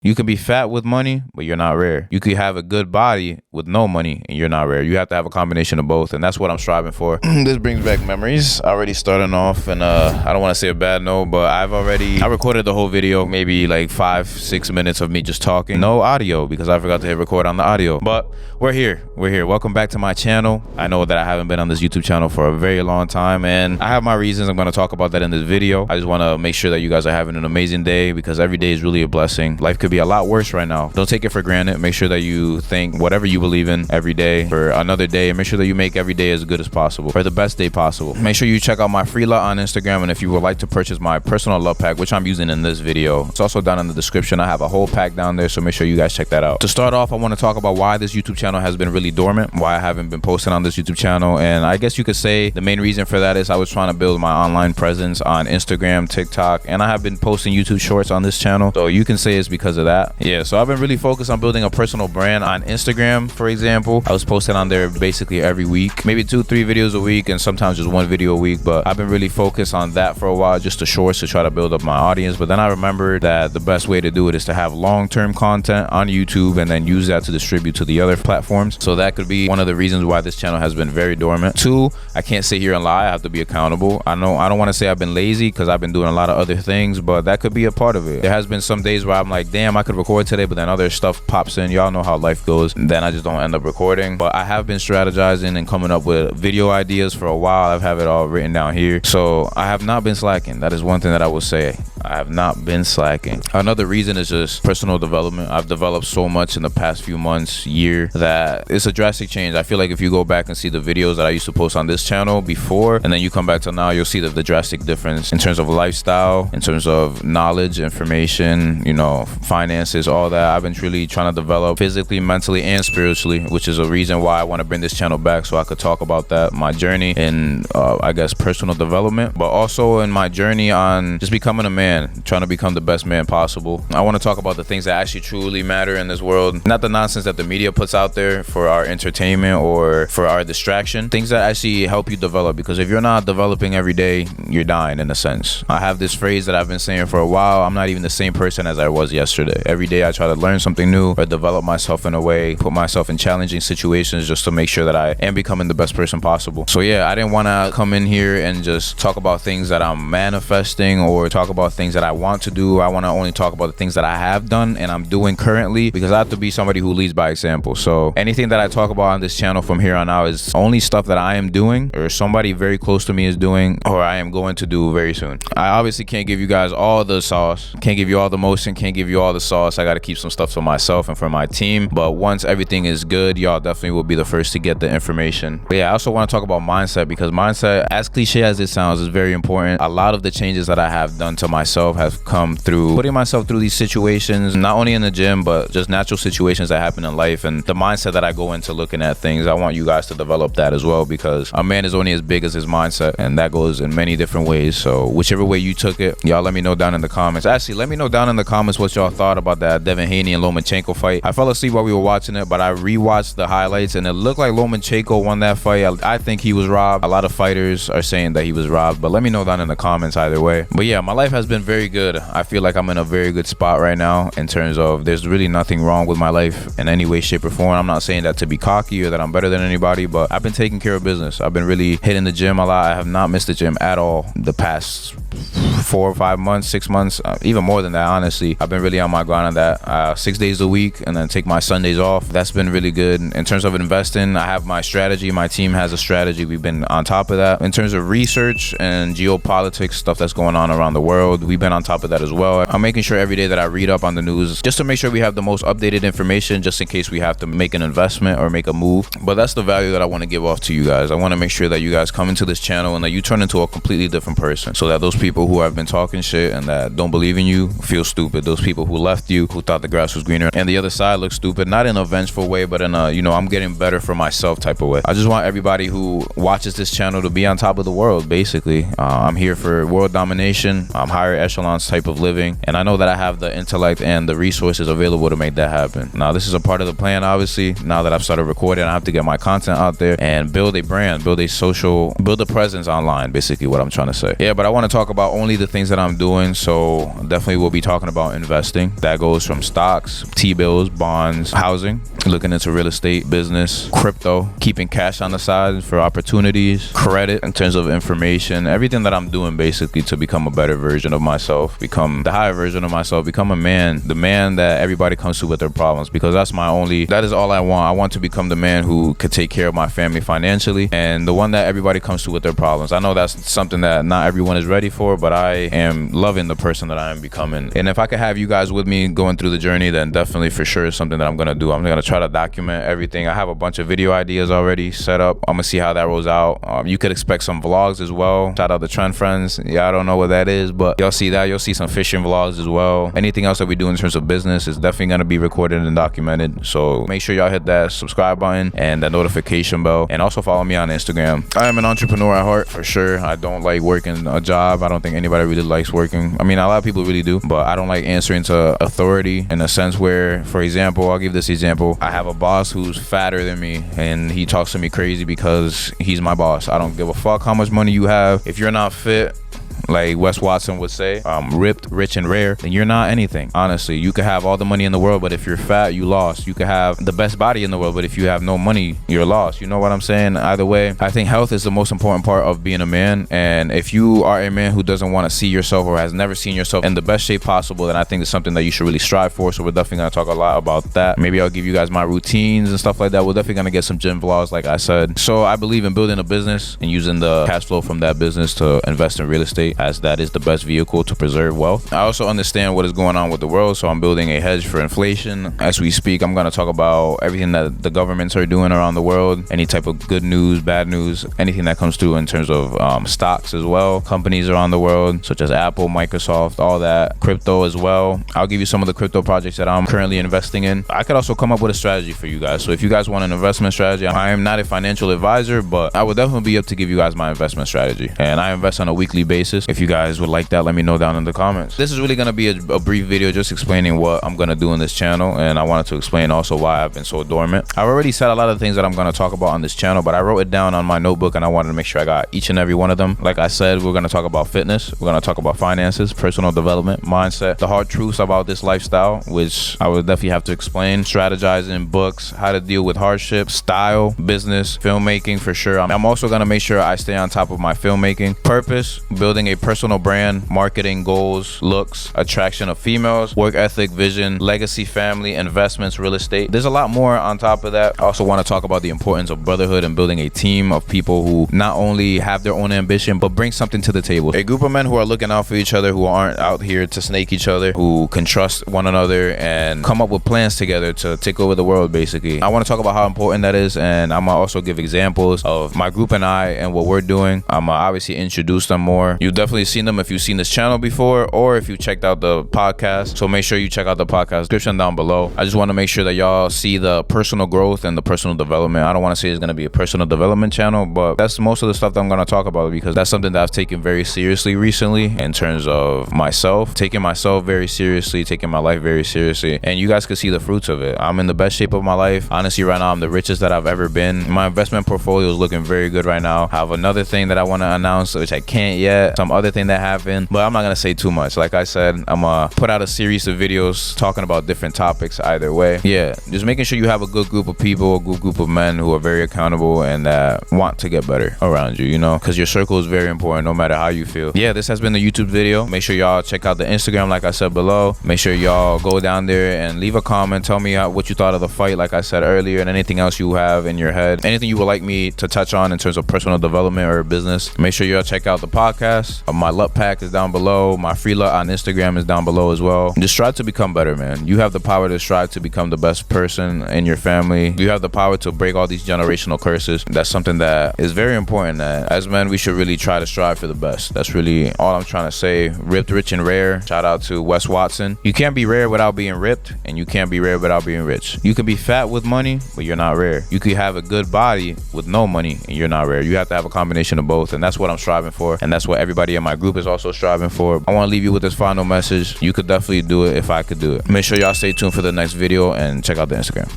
You can be fat with money, but you're not rare. You could have a good body with no money and you're not rare. You have to have a combination of both, and that's what I'm striving for. This brings back memories. Already starting off, and I don't want to say a bad note, but I recorded the whole video, maybe like 5-6 minutes of me just talking. No audio because I forgot to hit record on the audio. But we're here. Welcome back to my channel. I know that I haven't been on this YouTube channel for a very long time, and I have my reasons. I'm going to talk about that in this video. I just want to make sure that you guys are having an amazing day, because every day is really a blessing. Life could be a lot worse right now. Don't take it for granted. Make sure that you think whatever you believe in every day for another day, and make sure that you make every day as good as possible, for the best day possible. Make sure you check out my free lot on Instagram, and if you would like to purchase my personal love pack, which I'm using in this video, it's also down in the description. I have a whole pack down there, so make sure you guys check that out. To start off, I want to talk about why this YouTube channel has been really dormant, why I haven't been posting on this YouTube channel, and I guess you could say the main reason for that is I was trying to build my online presence on Instagram, TikTok, and I have been posting YouTube shorts on this channel, so you can say it's because of that. Yeah, so I've been really focused on building a personal brand on Instagram. For example, I was posting on there basically every week, maybe 2-3 videos a week, and sometimes just 1 video a week, but I've been really focused on that for a while, just the shorts, to try to build up my audience. But then I remembered that the best way to do it is to have long-term content on YouTube and then use that to distribute to the other platforms. So that could be one of the reasons why this channel has been very dormant. 2, I can't sit here and lie. I have to be accountable. I don't want to say I've been lazy, because I've been doing a lot of other things, but that could be a part of it. There has been some days where I'm like, damn, I could record today, but then other stuff pops in. Y'all know how life goes, and then I just don't end up recording. But I have been strategizing and coming up with video ideas for a while. I have it all written down here, so I have not been slacking. That is one thing that I will say. I have not been slacking. Another reason is just personal development. I've developed so much in the past few months, year, that it's a drastic change. I feel like if you go back and see the videos that I used to post on this channel before, and then you come back to now, you'll see the drastic difference in terms of lifestyle, in terms of knowledge, information, you know, finances, all that. I've been truly trying to develop physically, mentally, and spiritually, which is a reason why I want to bring this channel back, so I could talk about that, my journey in I guess personal development, but also in my journey on just becoming a man, trying to become the best man possible. I want to talk about the things that actually truly matter in this world, not the nonsense that the media puts out there for our entertainment or for our distraction. Things that actually help you develop, because if you're not developing every day, you're dying in a sense. I have this phrase that I've been saying for a while: I'm not even the same person as I was yesterday. Every day I try to learn something new or develop myself in a way, put myself in challenging situations just to make sure that I am becoming the best person possible. So yeah, I didn't want to come in here and just talk about things that I'm manifesting or talk about things that I want to do. I want to only talk about the things that I have done and I'm doing currently, because I have to be somebody who leads by example. So anything that I talk about on this channel from here on out is only stuff that I am doing or somebody very close to me is doing, or I am going to do very soon. I obviously can't give you guys all the sauce, can't give you all the motion, can't give you all the sauce. I got to keep some stuff for myself and for my team, but once everything is good, y'all definitely will be the first to get the information. But yeah, I also want to talk about mindset, because mindset, as cliche as it sounds, is very important. A lot of the changes that I have done to myself have come through putting myself through these situations, not only in the gym, but just natural situations that happen in life, and the mindset that I go into looking at things. I want you guys to develop that as well, because a man is only as big as his mindset, and that goes in many different ways. So whichever way you took it, y'all let me know down in the comments. Actually, let me know down in the comments what y'all thought about that Devin Haney and Lomachenko fight. I fell asleep while we were watching it, but I rewatched the highlights and it looked like Lomachenko won that fight. I think he was robbed. A lot of fighters are saying that he was robbed, but let me know down in the comments either way. But yeah, my life has been very good. I feel like I'm in a very good spot right now in terms of there's really nothing wrong with my life in any way, shape, or form. I'm not saying that to be cocky or that I'm better than anybody, but I've been taking care of business. I've been really hitting the gym a lot. I have not missed the gym at all the past 4 or 5 months, 6 months, even more than that, honestly. I've been really on my grind on that, 6 days a week, and then take my Sundays off. That's been really good. In terms of investing, I have my strategy. My team has a strategy. We've been on top of that. In terms of research and geopolitics, stuff that's going on around the world, we've been on top of that as well. I'm making sure every day that I read up on the news, just to make sure we have the most updated information, just in case we have to make an investment or make a move. But that's the value that I want to give off to you guys. I want to make sure that you guys come into this channel and that you turn into a completely different person, so that those people who have been talking shit and that don't believe in you feel stupid. Those people who left you, who thought the grass was greener and the other side looks stupid, not in a vengeful way, but in a, you know, I'm getting better for myself type of way. I just want everybody who watches this channel to be on top of the world, basically. I'm here for world domination. I'm higher echelons type of living, and I know that I have the intellect and the resources available to make that happen. Now, this is a part of the plan, obviously. Now that I've started recording, I have to get my content out there and build a brand, build a social, build a presence online, basically what I'm trying to say. Yeah, but I want to talk about only the things that I'm doing, so definitely we'll be talking about investing. investing. That goes from stocks, T-bills, bonds, housing, looking into real estate, business, crypto, keeping cash on the side for opportunities, credit in terms of information, everything that I'm doing basically to become a better version of myself, become the higher version of myself, become a man, the man that everybody comes to with their problems, because that is all I want. I want to become the man who could take care of my family financially, and the one that everybody comes to with their problems. I know that's something that not everyone is ready for, but I am loving the person that I am becoming. And if I could have you guys with me going through the journey, then definitely for sure is something that I'm gonna do. I'm gonna try to document everything. I have a bunch of video ideas already set up. I'm gonna see how that rolls out. You could expect some vlogs as well. Shout out to Trend Friends. Yeah, I don't know what that is, but y'all see that. You'll see some fishing vlogs as well. Anything else that we do in terms of business is definitely gonna be recorded and documented. So make sure y'all hit that subscribe button and that notification bell, and also follow me on Instagram. I am an entrepreneur at heart for sure. I don't like working a job. I don't think anybody really likes working. I mean, a lot of people really do, but I don't like answering to authority in a sense where, for example, I'll give this example. I have a boss who's fatter than me and he talks to me crazy because he's my boss. I don't give a fuck how much money you have. If you're not fit, like Wes Watson would say, ripped, rich, and rare, then you're not anything. Honestly, you could have all the money in the world, but if you're fat, you lost. You could have the best body in the world, but if you have no money, you're lost. You know what I'm saying? Either way, I think health is the most important part of being a man. And if you are a man who doesn't want to see yourself or has never seen yourself in the best shape possible, then I think it's something that you should really strive for. So we're definitely going to talk a lot about that. Maybe I'll give you guys my routines and stuff like that. We're definitely going to get some gym vlogs, like I said. So I believe in building a business and using the cash flow from that business to invest in real estate, as that is the best vehicle to preserve wealth. I also understand what is going on with the world, so I'm building a hedge for inflation. As we speak, I'm going to talk about everything that the governments are doing around the world, any type of good news, bad news, anything that comes through in terms of stocks as well, companies around the world such as Apple, Microsoft, all that, crypto as well. I'll give you some of the crypto projects that I'm currently investing in. I could also come up with a strategy for you guys. So if you guys want an investment strategy, I am not a financial advisor, but I would definitely be up to give you guys my investment strategy, and I invest on a weekly basis. If you guys would like that, let me know down in the comments. This is really going to be a brief video just explaining what I'm going to do in this channel, and I wanted to explain also why I've been so dormant. I've already said a lot of things that I'm going to talk about on this channel, but I wrote it down on my notebook and I wanted to make sure I got each and every one of them. Like I said, we're going to talk about fitness, we're going to talk about finances, personal development, mindset, the hard truths about this lifestyle, which I would definitely have to explain, strategizing, books, how to deal with hardship, style, business, filmmaking for sure. I'm also going to make sure I stay on top of my filmmaking, purpose, building a personal brand, marketing, goals, looks, attraction of females, work ethic, vision, legacy, family, investments, real estate. There's a lot more on top of that. I also want to talk about the importance of brotherhood and building a team of people who not only have their own ambition, but bring something to the table. A group of men who are looking out for each other, who aren't out here to snake each other, who can trust one another and come up with plans together to take over the world, basically. I want to talk about how important that is, and I'm going to also give examples of my group and I and what we're doing. I'm going to obviously introduce them more. You've definitely seen them if you've seen this channel before, or if you checked out the podcast. So make sure you check out the podcast description down below. I just want to make sure that y'all see the personal growth and the personal development. I don't want to say it's going to be a personal development channel, but that's most of the stuff that I'm going to talk about, because that's something that I've taken very seriously recently in terms of myself, taking myself very seriously, taking my life very seriously, and you guys can see the fruits of it. I'm in the best shape of my life. Honestly, right now I'm the richest that I've ever been. My investment portfolio is looking very good right now. I have another thing that I want to announce, which I can't yet, some other thing that happened, but I'm not going to say too much. Like I said, I'm gonna put out a series of videos talking about different topics either way. Yeah, just making sure you have a good group of people, a good group of men who are very accountable and that want to get better around you, you know, because your circle is very important no matter how you feel. Yeah, this has been the YouTube video. Make sure y'all check out the Instagram like I said below. Make sure y'all go down there and leave a comment. Tell me what you thought of the fight like I said earlier, and anything else you have in your head, anything you would like me to touch on in terms of personal development or business. Make sure y'all check out the podcast. My LUT pack is down below. My free LUT on Instagram is down below as well. Just strive to become better, man. You have the power to strive to become the best person in your family. You have the power to break all these generational curses. That's something that is very important, that as men we should really try to strive for the best. That's really all I'm trying to say. Ripped, rich, and rare. Shout out to Wes Watson. You can't be rare without being ripped, and you can't be rare without being rich. You can be fat with money, but you're not rare. You could have a good body with no money, and you're not rare. You have to have a combination of both, and that's what I'm striving for, and that's what everybody in my group is also striving for. I want to leave you with this final message. You could definitely do it if I could do it. Make sure y'all stay tuned for the next video and check out the Instagram.